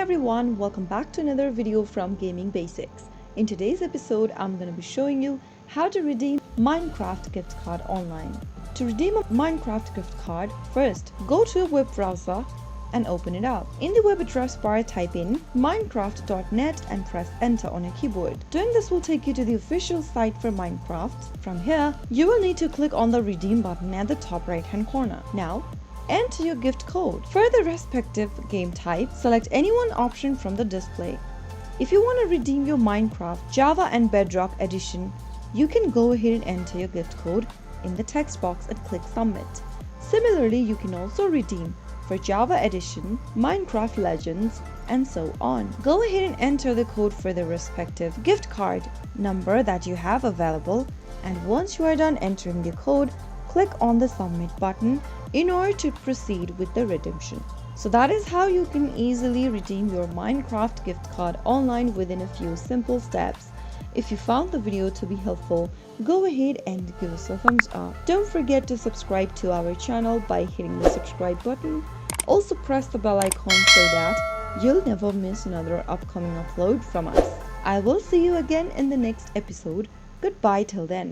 everyone, welcome back to another video from Gaming Basics. In today's episode, I'm going to be showing you how to redeem Minecraft gift card online. To redeem a Minecraft gift card, first go to a web browser and open it up. In the web address bar, type in minecraft.net and press enter on your keyboard. Doing this will take you to the official site for Minecraft. From here, you will need to click on the redeem button at the top right hand corner. Now, enter your gift code. For the respective game type, select any one option from the display. If you want to redeem your Minecraft Java and Bedrock edition, you can go ahead and enter your gift code in the text box and click submit. Similarly, you can also redeem for Java edition, Minecraft Legends, and so on. Go ahead and enter the code for the respective gift card number that you have available, and once you are done entering the code, click on the submit button in order to proceed with the redemption. So that is how you can easily redeem your Minecraft gift card online within a few simple steps. If you found the video to be helpful, go ahead and give us a thumbs up. Don't forget to subscribe to our channel by hitting the subscribe button. Also press the bell icon so that you'll never miss another upcoming upload from us. I will see you again in the next episode. Goodbye till then.